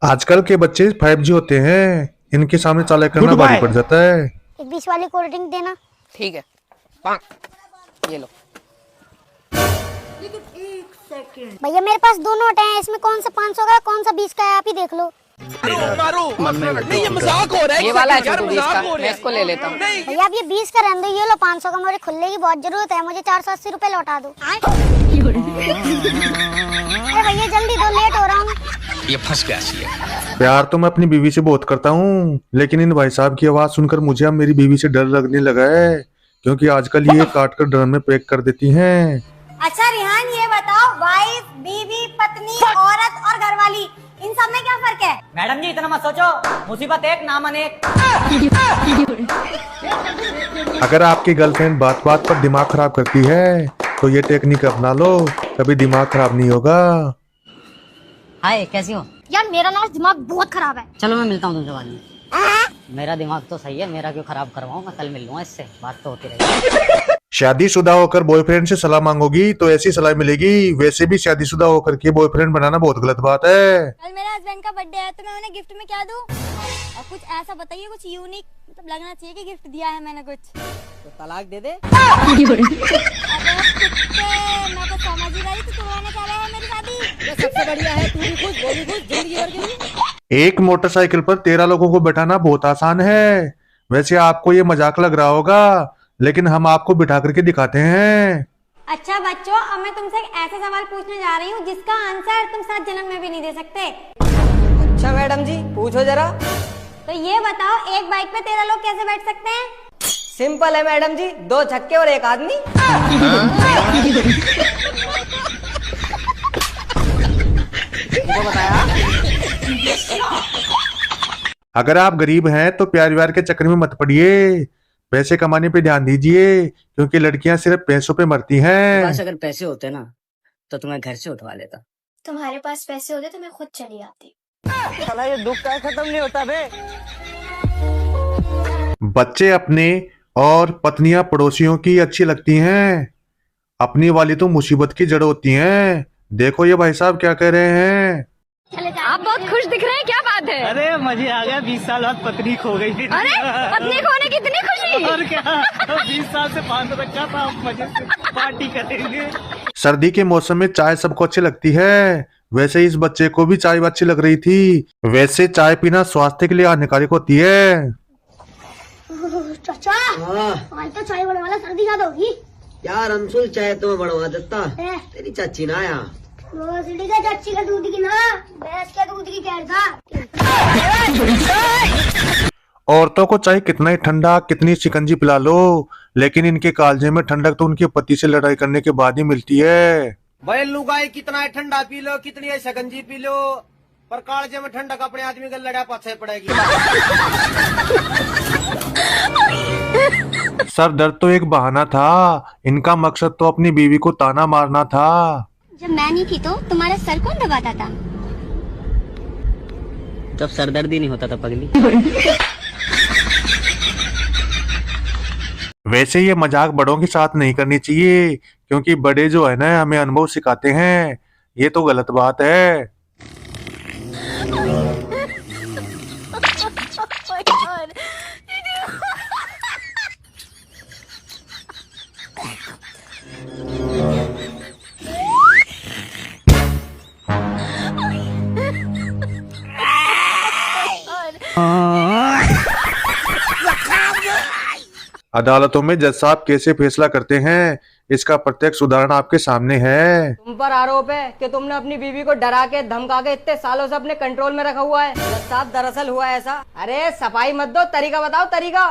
आजकल के बच्चे 5G होते हैं, इनके सामने चालाक करना भारी पड़ जाता है। एक 20 वाली कोल्ड ड्रिंक देना। ठीक है, ये लो। भैया मेरे पास दो नोट हैं, इसमें कौन सा 500 का कौन सा 20 का है, आप ही देख लो। नहीं, ये मजाक हो रहा है। ये वाला है छोटू 20 का, मैं इसको ले लेता हूँ। भैया आप ये 20 का रहने दो, ये लो 500 का, मुझे खुले की बहुत जरूरत है, मुझे 480 रुपए लौटा दो। अरे भैया जल्दी दो, लेट हो रहा हूँ। ये फंस गया सी है। प्यार तो मैं अपनी बीवी से बहुत करता हूँ, लेकिन इन भाई साहब की आवाज सुनकर मुझे अब मेरी बीवी से डर लगने लगा है, क्योंकि आजकल ये काट कर ड्रम में पैक कर देती हैं। अच्छा रिहान, ये बताओ, वाइफ, बीवी, पत्नी, औरत और घरवाली, इन सब में क्या फर्क है? मैडम जी इतना मत सोचो, मुसीबत एक नाम अनेक। अगर आपकी गर्लफ्रेंड बात बात पर दिमाग खराब करती है तो ये टेक्निक अपना लो, कभी दिमाग खराब नहीं होगा। हाय, कैसी हो? यार मेरा ना दिमाग बहुत खराब है। चलो मैं मिलता हूँ तुमसे बाद में। मेरा दिमाग तो सही है, मेरा क्यों खराब करवाऊँ, मैं कल मिल लूंगा इससे, बात तो होती रहेगी। शादीशुदा होकर बॉयफ्रेंड से सलाह मांगोगी तो ऐसी सलाह मिलेगी। वैसे भी शादीशुदा होकर के बॉयफ्रेंड बनाना बहुत गलत बात है। कल मेरे हस्बैंड का बर्थडे है, तो मैं उन्हें गिफ्ट में क्या दूं? और कुछ ऐसा बताइए, कुछ यूनिक, मतलब लगना चाहिए कि गिफ्ट दिया है मैंने कुछ। तो तलाक दे दे। अबे कुत्ते, मैं तो समझ ही रही थी तुम्हारा क्या रहा है मेरी शादी। ये सबसे बढ़िया है, तू भी खुश, वो भी खुश, जिंदगी भर के लिए। एक मोटरसाइकिल पर 13 लोगों को बैठाना बहुत आसान है। वैसे आपको ये मजाक लग रहा होगा, लेकिन हम आपको बिठा करके दिखाते हैं। अच्छा बच्चों, अब मैं तुमसे एक ऐसा सवाल पूछने जा रही हूँ जिसका आंसर तुम 7 जन्म में भी नहीं दे सकते। अच्छा मैडम जी, पूछो जरा। तो ये बताओ, एक बाइक पे 13 लोग कैसे बैठ सकते हैं? सिंपल है मैडम जी, 2 छक्के और 1 आदमी। तुमको बताया। अगर आप गरीब हैं तो प्यार व्यार के चक्कर में मत पड़िए, पैसे कमाने पे ध्यान दीजिए, क्योंकि लड़कियां सिर्फ पैसों पे मरती हैं। बस अगर पैसे होते ना तो तुम्हें घर से उठवा लेता। तुम्हारे पास पैसे होते तो मैं खुद चली आती। साला ये दुख का खत्म नहीं होता बे। बच्चे अपने और पत्नियां पड़ोसियों की अच्छी लगती हैं, अपनी वाली तो मुसीबत की जड़ होती हैं। देखो ये भाई साहब क्या कह रहे हैं। आप बहुत खुश दिख रहे हैं, क्या बात है? अरे मजे आ गया, 20 साल बाद पत्नी खो गई। अरे पत्नी खोने की इतनी खुशी? और क्या, 20 साल से 500 रखा था, मजे से पार्टी करेंगे। सर्दी के मौसम में चाय सबको अच्छी लगती है, वैसे इस बच्चे को भी चाय अच्छी लग रही थी। वैसे चाय पीना स्वास्थ्य के लिए हानिकारक होती है। चाचा आज तो चाय बड़े वाला सर्दी ज्यादा होगी यार। अंशुल चाय तो मैं बढ़वा देता, तेरी चाची ना आया। वो सीढ़ी का चाची का दूध की ना, भैंस का दूध की कह था। औरतों को चाहे कितना ही ठंडा कितनी शिकंजी पिला लो, लेकिन इनके कालजे में ठंडक तो उनके पति से लड़ाई करने के बाद ही मिलती है। भाई लुगाई कितना ठंडा पी लो, कितनी शकंजी पी लो, पर कालजे में ठंडक अपने आदमी का लड़ा पाछे पड़ेगी। सर दर्द तो एक बहाना था, इनका मकसद तो अपनी बीवी को ताना मारना था। जब मैं नहीं थी तो तुम्हारा सर कौन दबाता था? जब सरदर्द ही नहीं होता था पगली। वैसे ये मजाक बड़ों के साथ नहीं करनी चाहिए, क्योंकि बड़े जो है ना हमें अनुभव सिखाते हैं। ये तो गलत बात है। अदालतों में जज साहब कैसे फैसला करते हैं, इसका प्रत्यक्ष उदाहरण आपके सामने है। तुम पर आरोप है कि तुमने अपनी बीवी को डरा के धमका के इतने सालों से अपने कंट्रोल में रखा हुआ है। जज साहब दरअसल हुआ ऐसा। अरे सफाई मत दो, तरीका बताओ, तरीका।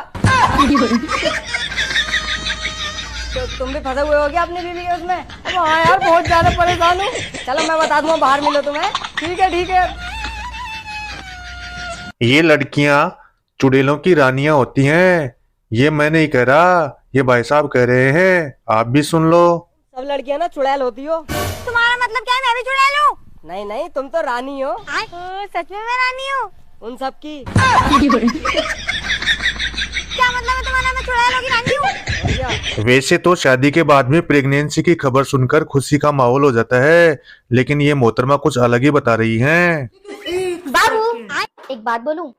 तो तुम भी फंसे हुए हो क्या अपनी बीवी के उसमें? अब हाँ यार, बहुत ज्यादा परेशान हूँ। चलो मैं बता दूंगा, बाहर मिलो तुम्हें। ठीक है ठीक है। ये लड़कियां चुड़ैलों की रानियां होती हैं, ये मैं नहीं कह रहा, ये भाई साहब कह रहे हैं, आप भी सुन लो। सब लड़कियां ना चुड़ैल होती हो। तुम्हारा मतलब क्या है, मैं भी चुड़ैल हूँ? नहीं नहीं, तुम तो रानी हो। सच में मैं रानी हूँ? उन सब की। क्या मतलब है तुम्हारा, मैं चुड़ैल होगी रानी हूँ? वैसे तो शादी के बाद में प्रेगनेंसी की खबर सुनकर खुशी का माहौल हो जाता है, लेकिन ये मोहतरमा कुछ अलग ही बता रही हैं। बाप एक बात बोलूं,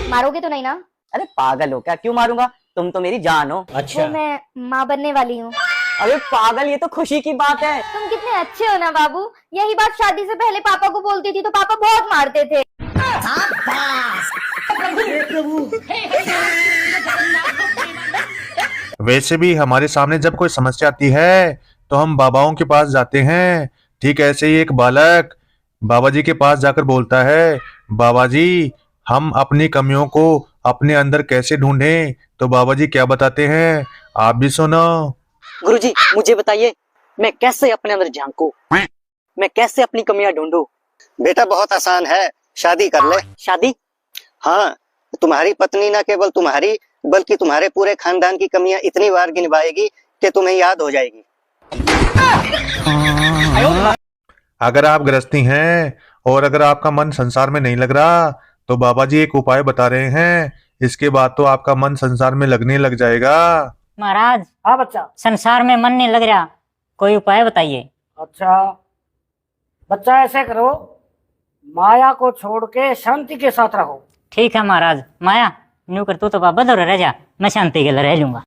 मारोगे तो नहीं ना? अरे पागल हो क्या, क्यों मारूंगा, तुम तो मेरी जान हो। वो मैं माँ बनने वाली हूँ। अरे पागल, ये तो खुशी की बात है। तुम कितने अच्छे हो ना बाबू। यही बात शादी से पहले पापा को बोलती थी तो पापा बहुत मारते थे। वैसे भी हमारे सामने जब कोई समस्या आती है तो हम बाबाओं के पास जाते हैं। ठीक ऐसे ही एक बालक बाबा जी के पास जाकर बोलता है, बाबा जी हम अपनी कमियों को अपने अंदर कैसे ढूंढें? तो बाबा जी क्या बताते हैं, आप भी सुनो। गुरुजी मुझे बताइए, मैं कैसे अपने अंदर झांकूं, मैं कैसे अपनी कमियां ढूंढूं? बेटा बहुत आसान है, शादी कर ले। शादी? हाँ, तुम्हारी पत्नी न केवल तुम्हारी बल्कि तुम्हारे पूरे खानदान की कमियां इतनी बार गिनवाएगी कि तुम्हें याद हो जाएगी। अगर आप गृहस्थी हैं और अगर आपका मन संसार में नहीं लग रहा तो बाबा जी एक उपाय बता रहे हैं, इसके बाद तो आपका मन संसार में लगने लग जाएगा। महाराज। हाँ बच्चा। संसार में मन नहीं लग रहा, कोई उपाय बताइए। अच्छा बच्चा, ऐसे करो, माया को छोड़ के शांति के साथ रहो। ठीक है महाराज। माया न्यू कर, तू तो बाबा दौड़ रह जा, मैं शांति के लिए रह लूंगा।